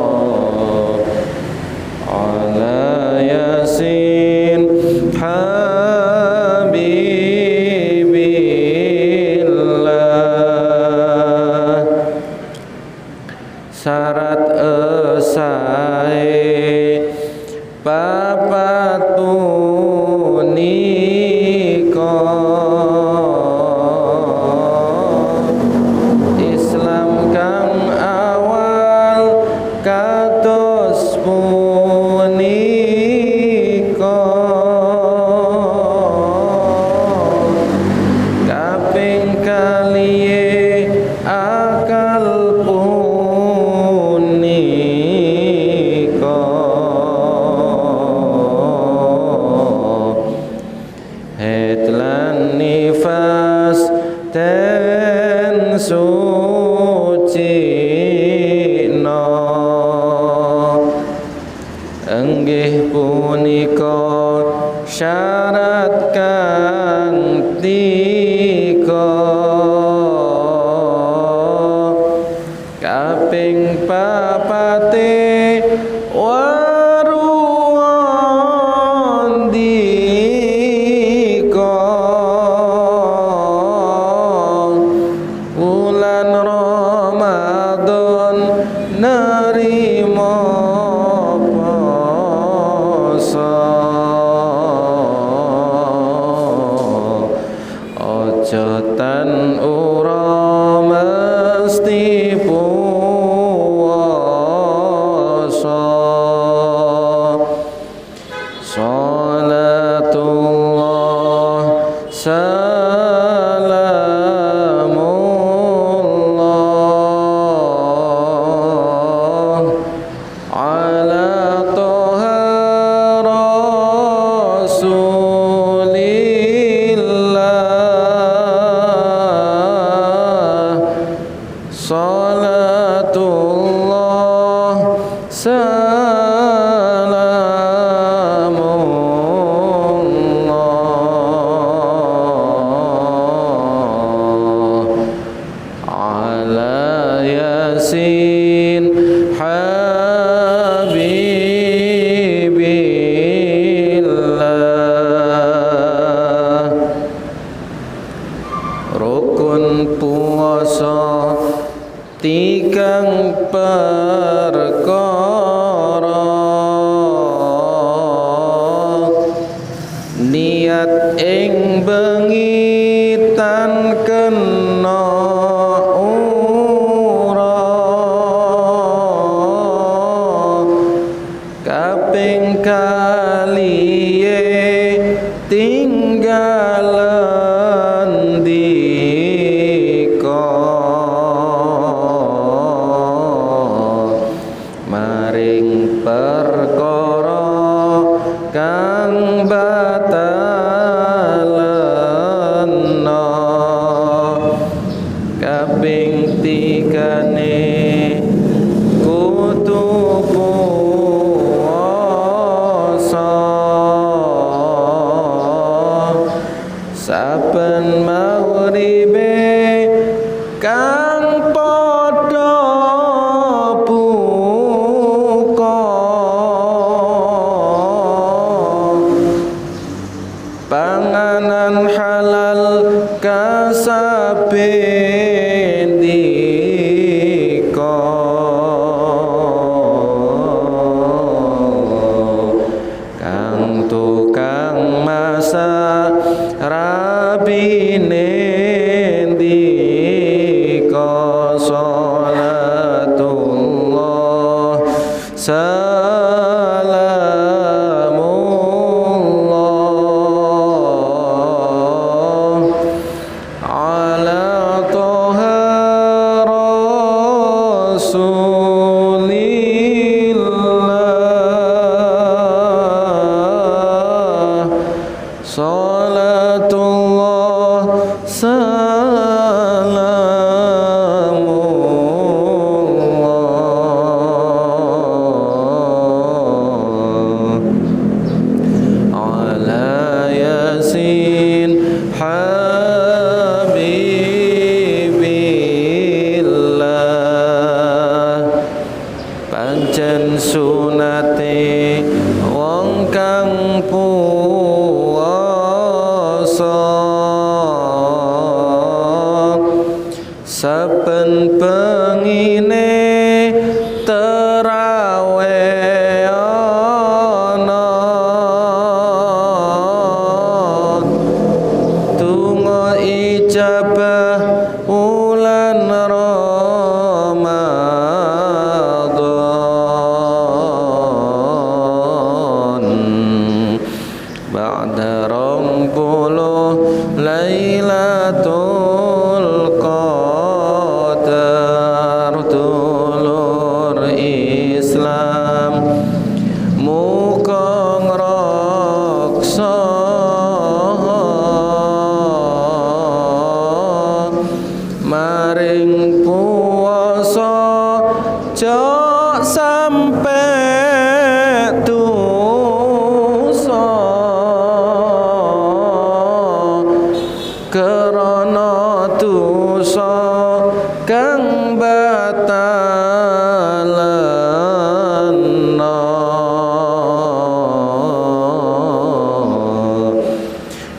salamullah ala yasin habibillah syarat esai papat punika Islam kang awal kados punika kaping kaliye akal punika hetlan nifas ten sucina enggih punika syarat kang tiga kaping papate warundika wulan Ramadan nerima poso aja tan ora mesti puasa salatullah salamullah ala toha rasulillah salatullah salamullah ala yasin habibillah rukun puasa tigang perkara niat ing bengi tan kena ura kaping kaliye tinggalan dika maring perkara kang batalana kaping tikane kudu puasa saben maghribe kang padha buka panganan halal kasaben dika kang tukang masak rabine ndika salatullah salamullah ala toha rasulillah salatullah salamullah ala yasin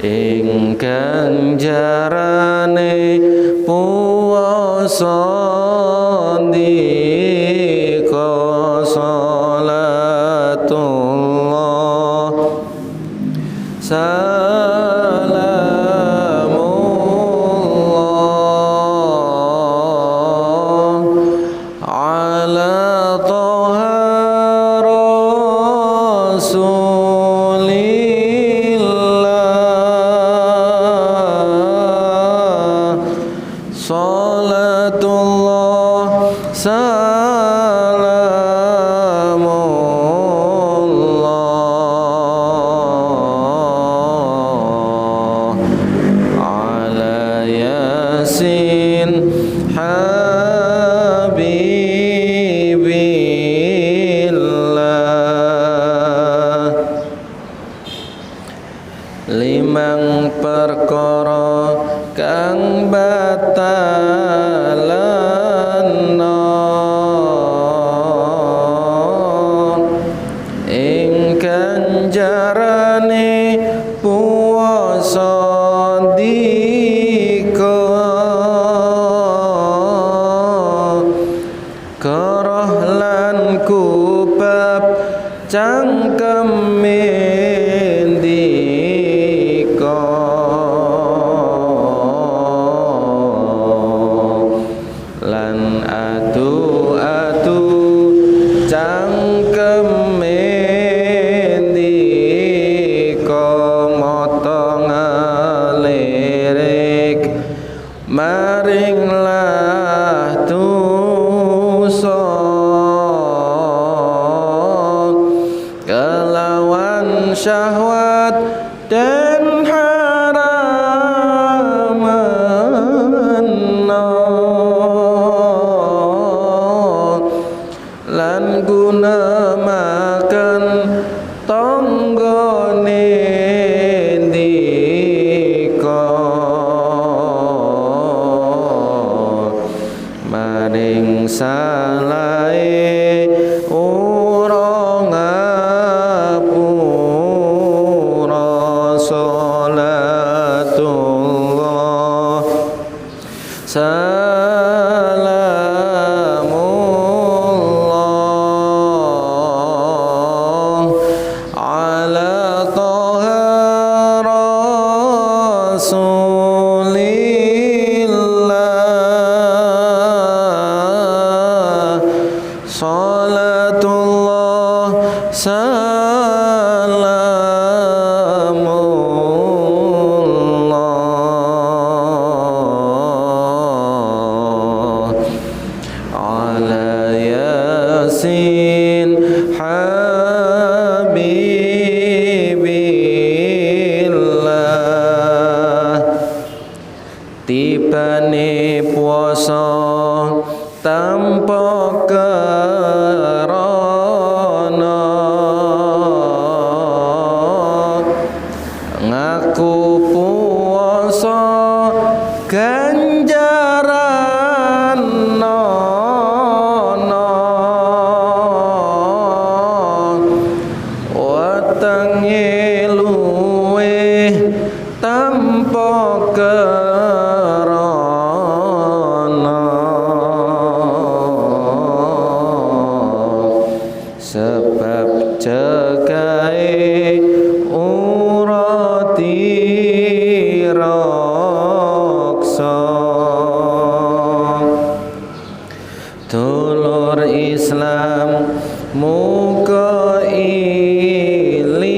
ingkang jarane puasa ndika salatullah salamullah ala toha rasulillah salatullah salamullah ala yasin habibillah limang perkara kang batalana ingkang jarane puasa ndika koroh lan kubab cangkeme ndika lan adu-adu cangkeme ndika mata ngalirik maringlah dosa kelawan syahwat dan haramanna lan guna makan tonggone ndika maring salahe ora ngapura salatullah salamullah ala toha rasulillah salatullah salamullah ala yasin habibillah tibane puasa tanpa karana ngaku puasa ganjaran nono wetenge luwih tanpa karana sebab cekae urati raksa dulur Islam muga ilinga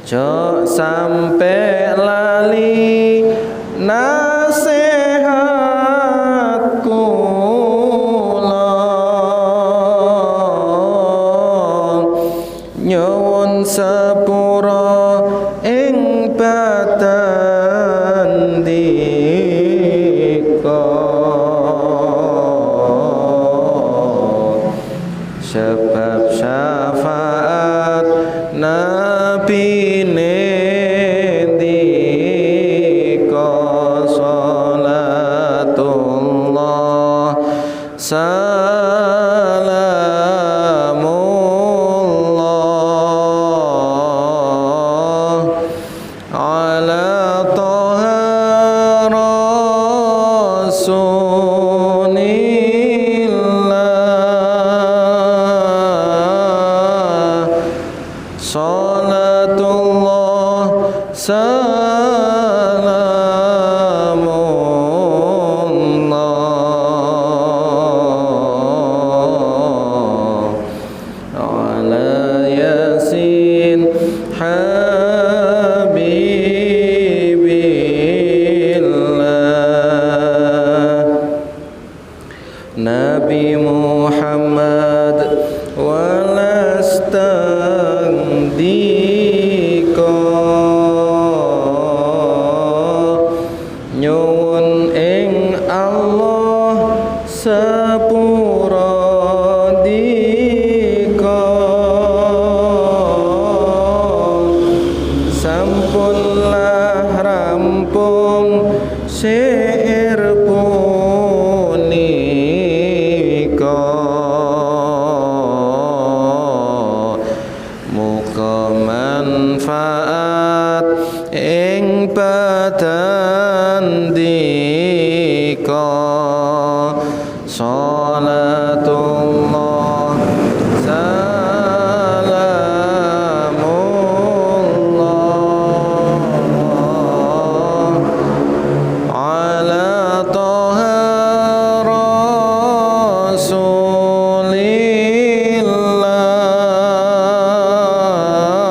jok sampe lali nasihat kula nyuwun sepura ing batan ndika sebab syafaat nabi ndika salatullah salamullah salatullah salamullah ala yasin habibillah Nabi Muhammad walastandika nyuwun ing Allah sepura dika sampunlah rampung syair punika muga manfaat ing patandika salatullah salamullah ala toha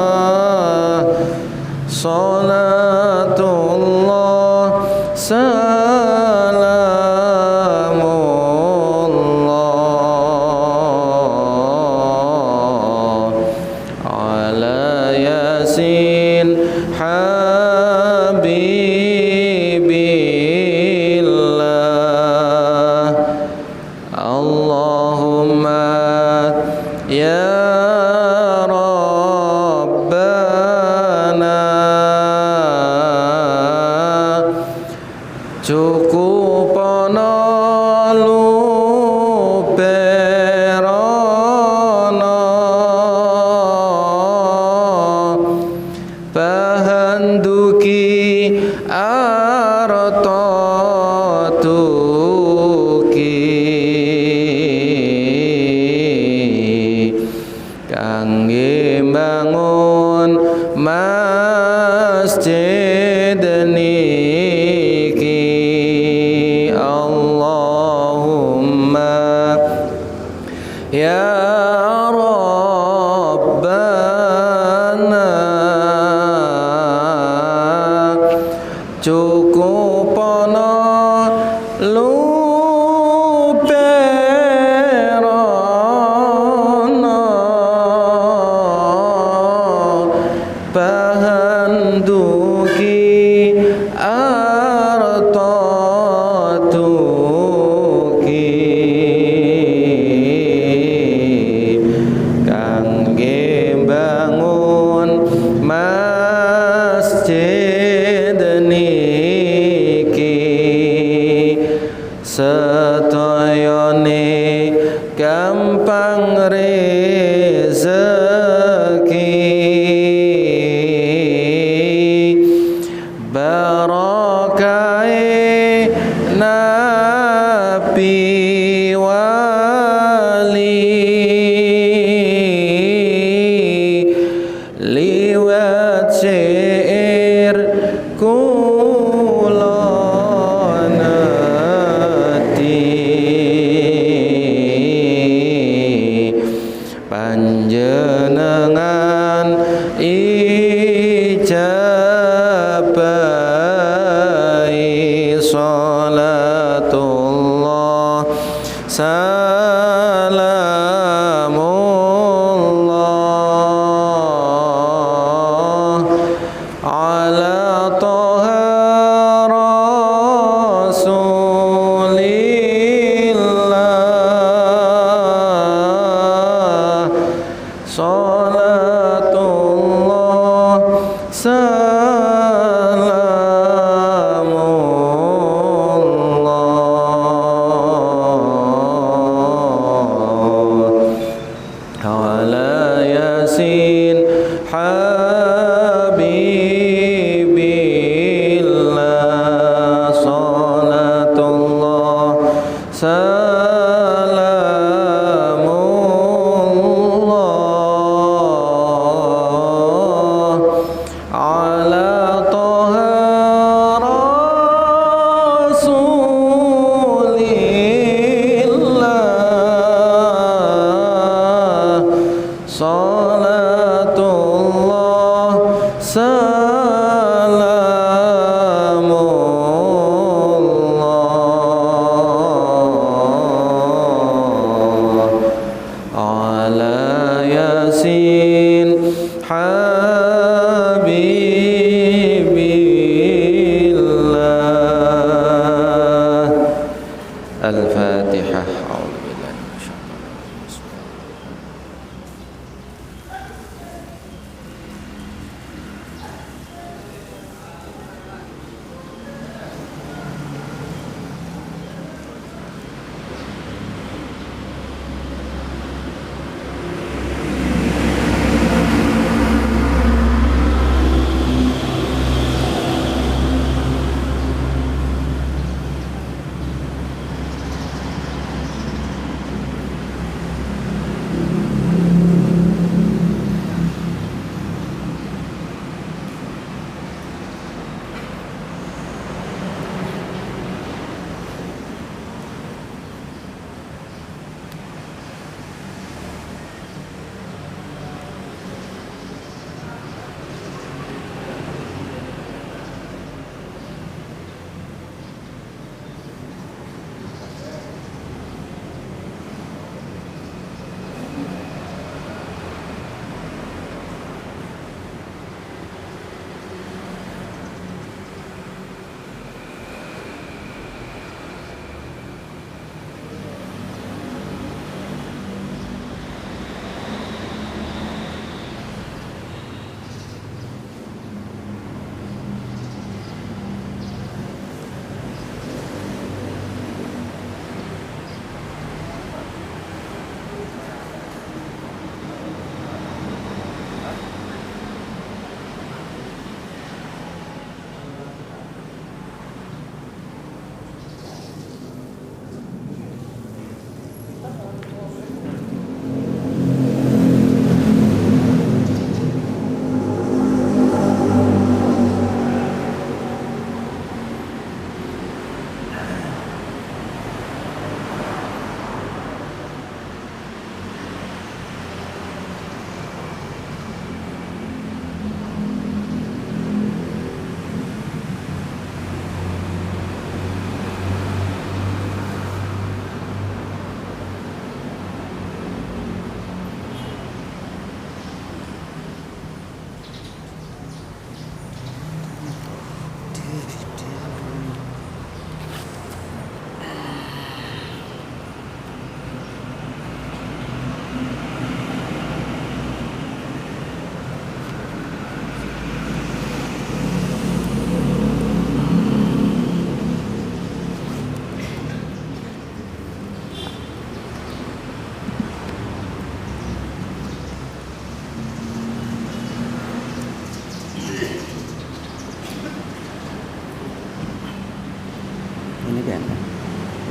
rasulillah salatullah salamullah ala yasin habibillah Allahumma ya Rabbana cukupana luperana pahanduki arta tuki kangge bangun masjid niki Allahumma ya Rabbana cukupana luperana pahanduki arta tuki kangge bangun masjid niki sedayane gampang rezeki barakae nabi wali liwat syair kula nati panjenengan ijabai salatullah salamullah ala toha rasulillah salatullah salamullah ala yasin habibillah salatullah salamullah habibillah. Al-Fatihah.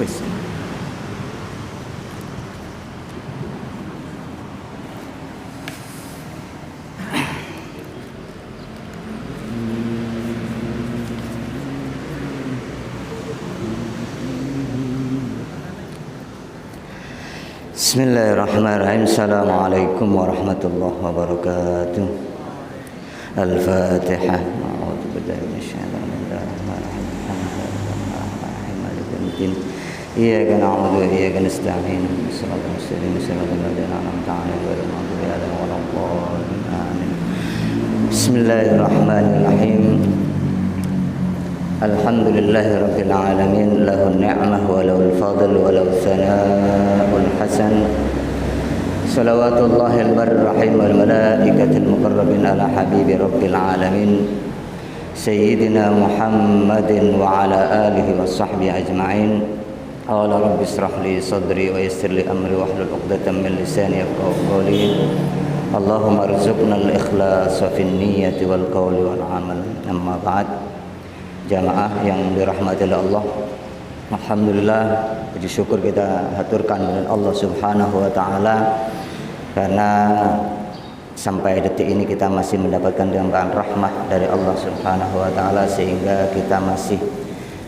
Wis. Bismillahirrahmanirrahim. Assalamualaikum warahmatullahi wabarakatuh. Al-Fatihah. A'udzu billahi minasyaitonir rajim. Iyyaka na'budu wa iyyaka nasta'in. Shiratal mustaqim, shiratal ladzina an'amta 'alaihim ghairil maghdubi 'alaihim waladdallin. Amin. Bismillahirrahmanirrahim. Alhamdulillahi rabbil alamin, lahun ni'mah wa lahul fadl wa lahul sana'ul hasan. Salawatullahil barrir rahim wal malaikatil muqarrabin ala habibi rabbil alamin Sayyidina Muhammadin wa ala alihi wa sahbihi ajma'in. Qala rabbi israh li sadri wa yassir li amri wahlul 'uqdatam min lisani yafqahu qawli. Allahumma arzuqna al-ikhlasa fin niyyati wal qawli wal 'amal. Amma ba'd. Jamaah yang dirahmati oleh Allah, alhamdulillah, puji syukur kita haturkan kepada Allah Subhanahu wa taala karena sampai detik ini kita masih mendapatkan limpahan rahmat dari Allah Subhanahu wa taala sehingga kita masih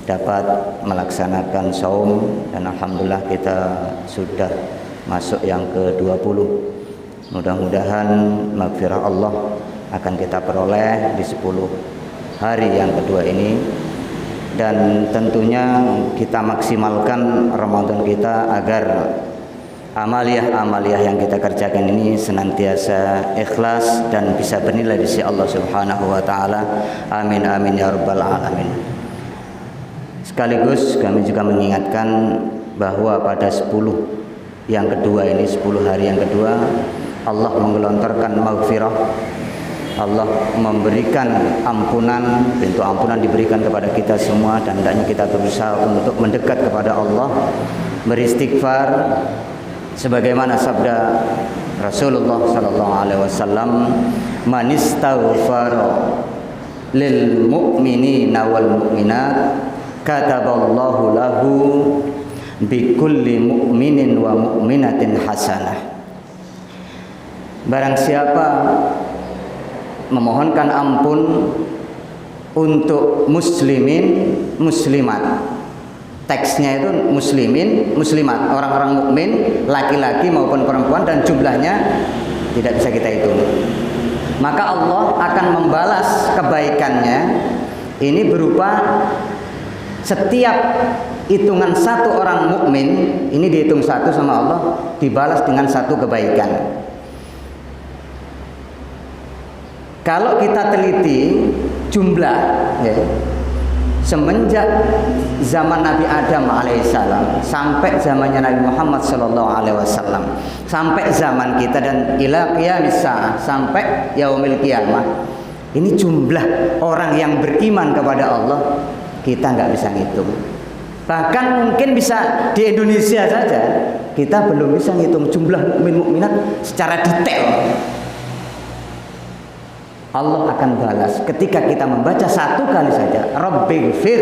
dapat melaksanakan saum, dan alhamdulillah kita sudah masuk yang ke-20. Mudah-mudahan maghfirah Allah akan kita peroleh di 10 hari yang kedua ini, dan tentunya kita maksimalkan Ramadan kita agar Amaliyah yang kita kerjakan ini senantiasa ikhlas dan bisa bernilai di sisi Allah Subhanahu wa taala. Amin amin ya rabbal alamin. Sekaligus kami juga mengingatkan bahwa pada 10 yang kedua ini, 10 hari yang kedua, Allah menggelontorkan maghfirah. Allah memberikan ampunan, pintu ampunan diberikan kepada kita semua, dan hendaknya kita berusaha untuk mendekat kepada Allah, beristighfar sebagaimana sabda Rasulullah sallallahu alaihi wasallam, "Man istaghfara lil mu'minina wal mu'minat kataballahu lahu bi kulli mu'minin wa mu'minatin hasanah." Barang siapa memohonkan ampun untuk muslimin, muslimat, teksnya itu muslimin, muslimat, orang-orang mukmin, laki-laki maupun perempuan, dan jumlahnya tidak bisa kita hitung. Maka Allah akan membalas kebaikannya ini berupa setiap hitungan satu orang mukmin, ini dihitung satu sama Allah, dibalas dengan satu kebaikan. Kalau kita teliti jumlah ya, semenjak zaman Nabi Adam alaihissalam sampai zamannya Nabi Muhammad sallallahu alaihi wasallam, sampai zaman kita dan ila qiyamis saah, sampai yaumil qiyamah, ini jumlah orang yang beriman kepada Allah kita nggak bisa ngitung. Bahkan mungkin bisa di Indonesia saja kita belum bisa ngitung jumlah mukmin mukminat secara detail. Allah akan balas ketika kita membaca satu kali saja, Rabbighfir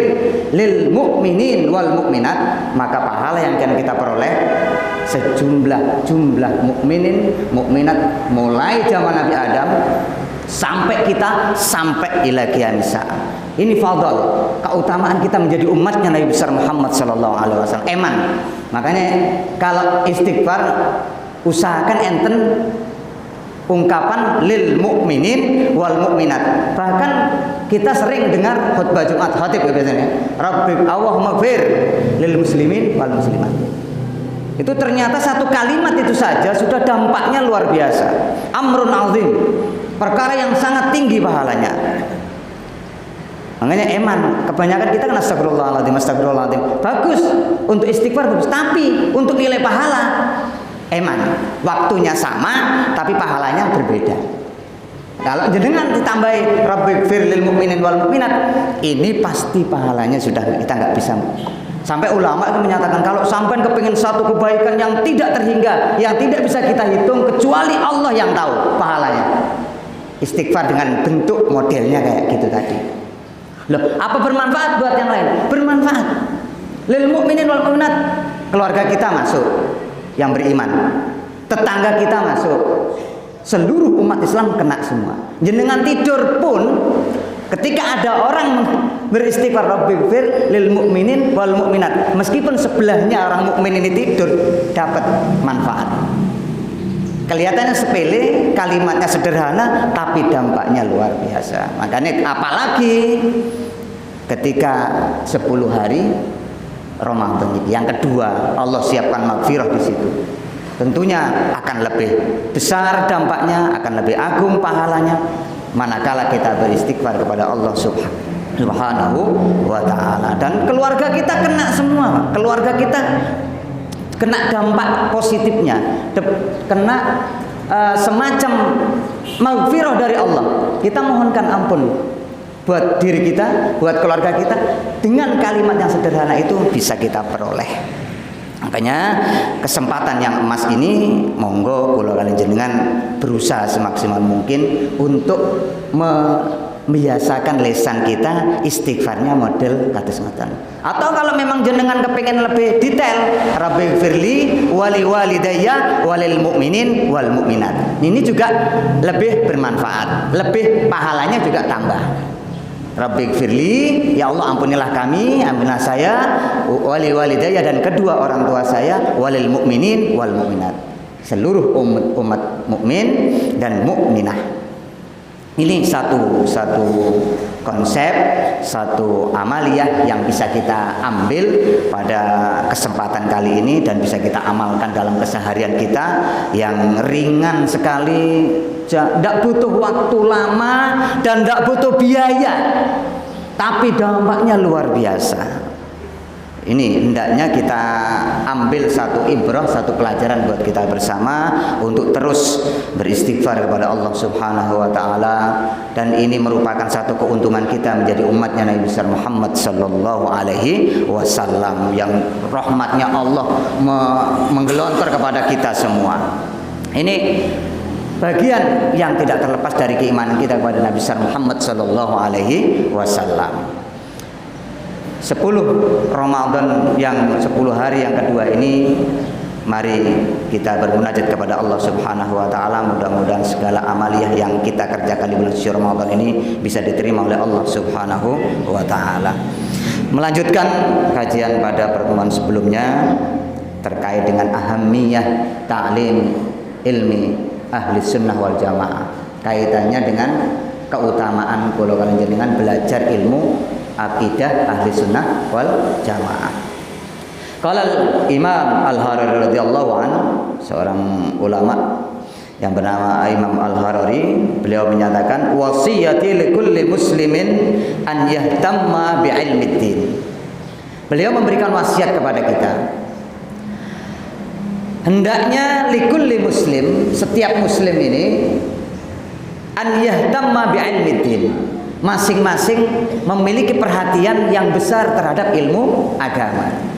lil mu'minin wal mu'minat, maka pahala yang akan kita peroleh sejumlah mukminin mukminat mulai zaman Nabi Adam sampai kita sampai ila qiyamis saah. Ini fadl, keutamaan kita menjadi umatnya Nabi besar Muhammad sallallahu alaihi wasallam. Eman. Makanya kalau istighfar usahakan enten ungkapan lil mukminin wal mukminat. Bahkan kita sering dengar khutbah Jumat khatib biasanya, Rabbi Allahumma gfir lil muslimin wal muslimat. Itu ternyata satu kalimat itu saja sudah dampaknya luar biasa. Amrun azim, perkara yang sangat tinggi pahalanya. Makanya eman, kebanyakan kita kan astagfirullahaladzim. Bagus untuk istighfar bagus, tapi untuk nilai pahala eman, waktunya sama tapi pahalanya berbeda. Kalau jenengan ditambahi Rabbighfir lil mu'minin wal mu'minat, ini pasti pahalanya sudah kita nggak bisa. Sampai ulama itu menyatakan kalau sampai kepingin satu kebaikan yang tidak terhingga, yang tidak bisa kita hitung kecuali Allah yang tahu pahalanya, istighfar dengan bentuk modelnya kayak gitu tadi. Loh, apa bermanfaat buat yang lain? Bermanfaat. Lil mu'minin wal mu'minat, keluarga kita masuk yang beriman, tetangga kita masuk, seluruh umat Islam kena semua. Jenengan tidur pun ketika ada orang beristighfar Rabbighfir lil mu'minin wal mu'minat, meskipun sebelahnya orang mukmin ini tidur, dapat manfaat. Kelihatannya sepele, kalimatnya sederhana, tapi dampaknya luar biasa. Makanya apalagi ketika 10 hari Ramadan yang kedua, Allah siapkan maghfirah di situ. Tentunya akan lebih besar dampaknya, akan lebih agung pahalanya manakala kita beristighfar kepada Allah Subhanahu wa taala. Dan keluarga kita kena semua. Keluarga kita kena dampak positifnya, kena semacam maghfirah dari Allah. Kita mohonkan ampun buat diri kita, buat keluarga kita, dengan kalimat yang sederhana itu bisa kita peroleh. Makanya kesempatan yang emas ini monggo kula kalian jenengan berusaha semaksimal mungkin untuk membiasakan lisan kita istighfarnya model kados ngoten. Atau kalau memang jenengan kepengin lebih detail, Rabbighfirli wali walidayya walil mu'minin wal mu'minat. Ini juga lebih bermanfaat, lebih pahalanya juga tambah. Rabbighfirli, ya Allah ampunilah kami, ampunilah saya, wali walidayya dan kedua orang tua saya, walil mu'minin wal mu'minat, seluruh umat mukmin dan mukminah. Ini satu konsep, satu amaliyah yang bisa kita ambil pada kesempatan kali ini dan bisa kita amalkan dalam keseharian kita, yang ringan sekali, tidak butuh waktu lama dan tidak butuh biaya, tapi dampaknya luar biasa. Ini hendaknya kita ambil satu ibrah, satu pelajaran buat kita bersama untuk terus beristighfar kepada Allah Subhanahu wa taala, dan ini merupakan satu keuntungan kita menjadi umatnya Nabi besar Muhammad sallallahu alaihi wasallam, yang rahmatnya Allah menggelontor kepada kita semua. Ini bagian yang tidak terlepas dari keimanan kita kepada Nabi besar Muhammad sallallahu alaihi wasallam. 10 Ramadan yang 10 hari yang kedua ini, mari kita bermunajat kepada Allah Subhanahu wa taala. Mudah-mudahan segala amaliyah yang kita kerjakan di bulan suci Ramadan ini bisa diterima oleh Allah Subhanahu wa taala. Melanjutkan kajian pada pertemuan sebelumnya terkait dengan ahamiyah ta'lim ilmi ahli sunnah wal jamaah, kaitannya dengan keutamaan kula kalian jenengan belajar ilmu akidah ahli sunnah wal jamaah. Qala Imam Al-Harari radhiyallahu anhu, seorang ulama yang bernama Imam Al-Harari, beliau menyatakan wasiyati likulli muslimin an yahtamma bi'ilmiddin. Beliau memberikan wasiat kepada kita, hendaknya likulli muslim, setiap muslim ini, an yahtamma bi'ilmiddin, masing-masing memiliki perhatian yang besar terhadap ilmu agama.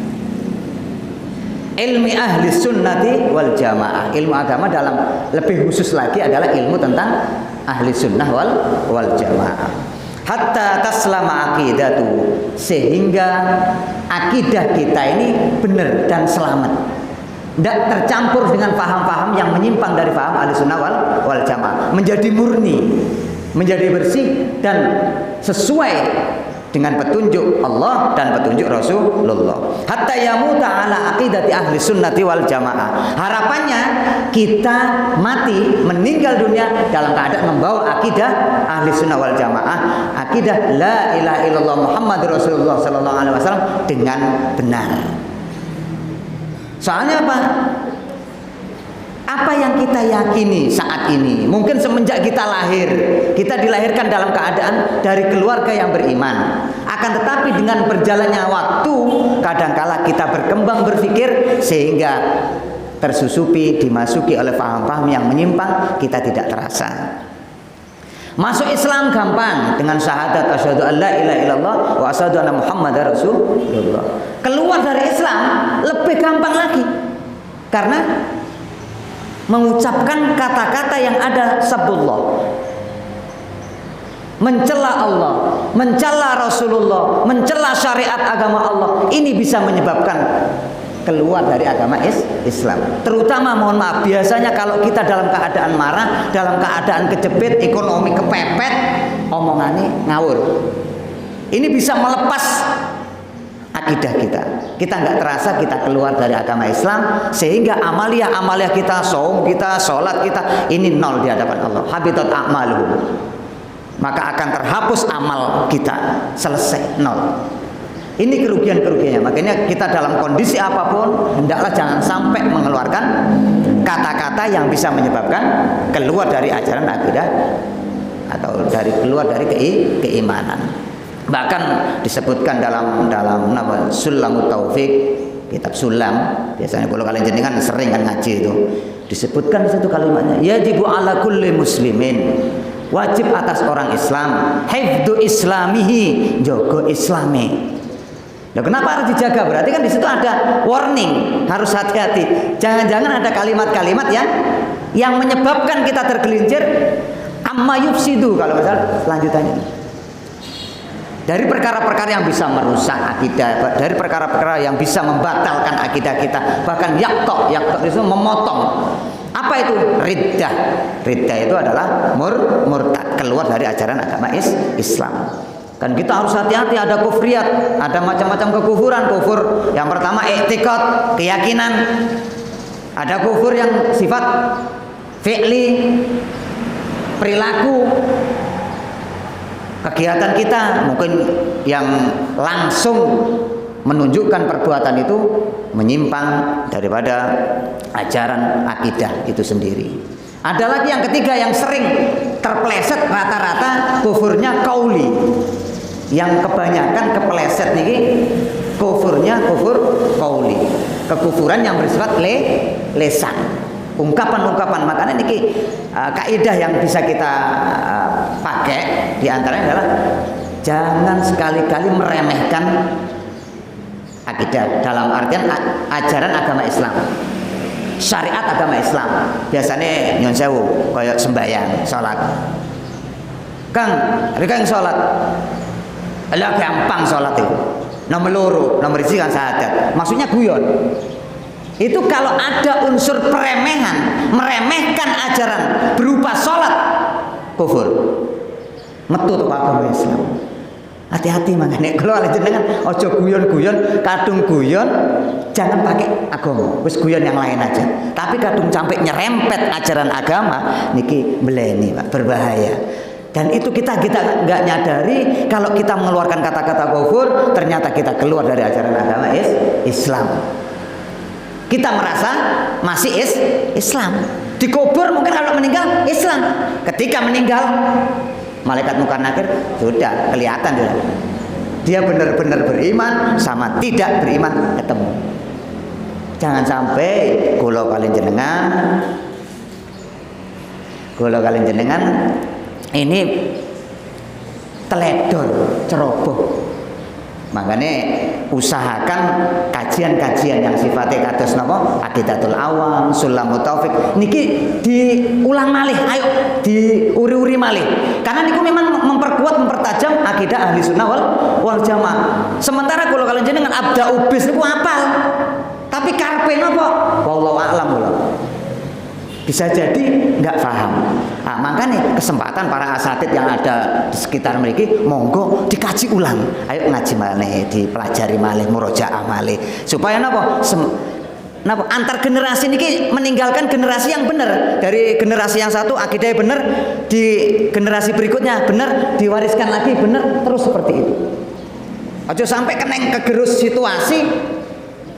Ilmi ahli sunnati wal jamaah, ilmu agama dalam lebih khusus lagi adalah ilmu tentang ahli sunnah wal jamaah. Hatta taslama aqidatu, sehingga akidah kita ini benar dan selamat, tidak tercampur dengan paham-paham yang menyimpang dari paham ahli sunnah wal jamaah, menjadi murni, menjadi bersih dan sesuai dengan petunjuk Allah dan petunjuk Rasulullah. Hatta yamuta ala aqidati ahli sunnati wal jamaah. Harapannya kita mati, meninggal dunia dalam keadaan membawa akidah ahli sunnah wal jamaah, akidah la ilaha illallah Muhammadur Rasulullah sallallahu alaihi wasallam dengan benar. Soalnya apa? Apa yang kita yakini saat ini, mungkin semenjak kita lahir, kita dilahirkan dalam keadaan dari keluarga yang beriman. Akan tetapi dengan berjalannya waktu, kadangkala kita berkembang berpikir sehingga tersusupi, dimasuki oleh paham-paham yang menyimpang, kita tidak terasa. Masuk Islam gampang dengan syahadat asyhadu an la ilaha illallah wa asyhadu anna muhammadar rasulullah. Keluar dari Islam lebih gampang lagi, karena mengucapkan kata-kata yang ada sabullah, mencela Allah, mencela Rasulullah, mencela syariat agama Allah. Ini bisa menyebabkan keluar dari agama Islam. Terutama, mohon maaf, biasanya kalau kita dalam keadaan marah, dalam keadaan kejepit, ekonomi kepepet, omongannya ngawur. Ini bisa melepas akidah kita. Kita nggak terasa kita keluar dari agama Islam, sehingga amaliyah kita, saum kita, sholat kita, ini nol di hadapan Allah. Habitat a'maluhum, maka akan terhapus amal kita, selesai, nol. Ini kerugian-kerugiannya. Makanya kita dalam kondisi apapun, hendaklah jangan sampai mengeluarkan kata-kata yang bisa menyebabkan keluar dari ajaran akidah atau keluar dari keimanan. Bahkan disebutkan dalam nama Sulamut Taufik, kitab Sulam, biasanya kalau kalian jenengan sering kan ngaji itu, disebutkan satu kalimatnya, yajibu ala kulli muslimin, wajib atas orang Islam, hifdzu islamihi, jogo islami. Nah, kenapa harus dijaga? Berarti kan di situ ada warning, harus hati-hati. Jangan-jangan ada kalimat-kalimat yang menyebabkan kita tergelincir, amma yufsidu, kalau misal lanjutannya, dari perkara-perkara yang bisa merusak akidah, dari perkara-perkara yang bisa membatalkan akidah kita, bahkan yaktok itu memotong. Apa itu? Riddah. Riddah itu adalah murtad, keluar dari ajaran agama Islam. Kan kita harus hati-hati, ada kufriyat, ada macam-macam kekufuran. Kufur yang pertama i'tiqad, keyakinan. Ada kufur yang sifat fi'li, perilaku. kegiatan kita mungkin yang langsung menunjukkan perbuatan itu menyimpang daripada ajaran akidah itu sendiri. Ada lagi yang ketiga yang sering terpleset rata-rata kufurnya kauli. Yang kebanyakan kepleset nih kufurnya kufur kauli. Kekufuran yang bersifat lesan. Ungkapan-ungkapan. Makanya ini kaidah yang bisa kita pakai diantaranya adalah jangan sekali-kali meremehkan akidah dalam artian ajaran agama Islam, syariat agama Islam. Biasanya nyon sewu kayak sembahyang, sholat. Kang, mereka yang sholat, lah gampang sholat itu. Nomor loro, nomor isi kan syahadat. Maksudnya guyon. Itu kalau ada unsur peremehan, meremehkan ajaran berupa sholat, kufur. Metu tuh agama Islam. Hati-hati makanya kalau ada jenengan ojo guyon-guyon, kadung guyon jangan pakai agama, wis guyon yang lain aja. Tapi kadung sampai nyerempet ajaran agama niki beleni Pak, berbahaya. Dan itu kita nggak nyadari kalau kita mengeluarkan kata-kata kufur, ternyata kita keluar dari ajaran agama Islam. Kita merasa masih Islam. Dikubur mungkin kalau meninggal Islam. Ketika meninggal malaikat munkar nakir sudah kelihatan sudah. Dia benar-benar beriman sama tidak beriman ketemu. Jangan sampai kula kalian jenengan ini teledor ceroboh. Makanya usahakan kajian-kajian yang sifatnya kados napa Aqidatul Awam, Sulamut Taufik niki diulang malih, ayo diuri-uri malih. Karena niku memang mempertajam akidah ahli sunnah wal jamaah. Sementara kalau kalian jenengan abda ubis niku apal. Tapi karpe napa? Wallahu a'lam kula. Bisa jadi nggak paham. Nah, makanya kesempatan para asatid yang ada di sekitar mereka, monggo dikaji ulang. Ayo ngaji malih, dipelajari malih, murojaah malih. Supaya napa? Antar generasi ini meninggalkan generasi yang benar. Dari generasi yang satu akidahnya benar, di generasi berikutnya benar, diwariskan lagi benar, terus seperti itu. Aja sampai kena kegerus situasi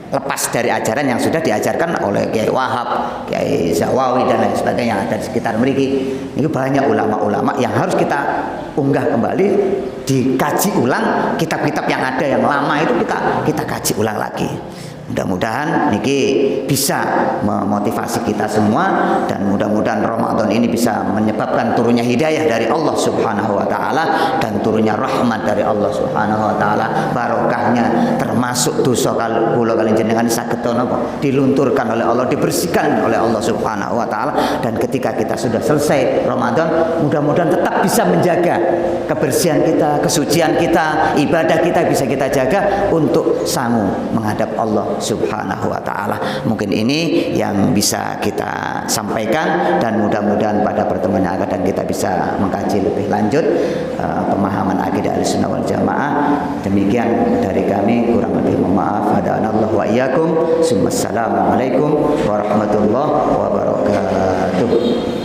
lepas dari ajaran yang sudah diajarkan oleh Kiai Wahab, Kiai Zawawi dan lain sebagainya yang ada di sekitar mereka. Ini banyak ulama-ulama yang harus kita unggah kembali, dikaji ulang. Kitab-kitab yang ada yang lama itu kita kaji ulang lagi. Mudah-mudahan niki bisa memotivasi kita semua, dan mudah-mudahan Ramadan ini bisa menyebabkan turunnya hidayah dari Allah Subhanahu wa taala dan turunnya rahmat dari Allah Subhanahu wa taala, barokahnya termasuk dosa kula kalian jenengan saged napa dilunturkan oleh Allah, dibersihkan oleh Allah Subhanahu wa taala. Dan ketika kita sudah selesai Ramadan, mudah-mudahan tetap bisa menjaga kebersihan kita, kesucian kita, ibadah kita bisa kita jaga untuk sangu menghadap Allah Subhanahu wa taala. Mungkin ini yang bisa kita sampaikan, dan mudah-mudahan pada pertemuan yang akan kita bisa mengkaji lebih lanjut pemahaman akidah Ahlussunnah wal Jamaah. Demikian dari kami, kurang lebih mohon maaf. Hadanallahu wa iyyakum. Assalamualaikum warahmatullahi wabarakatuh.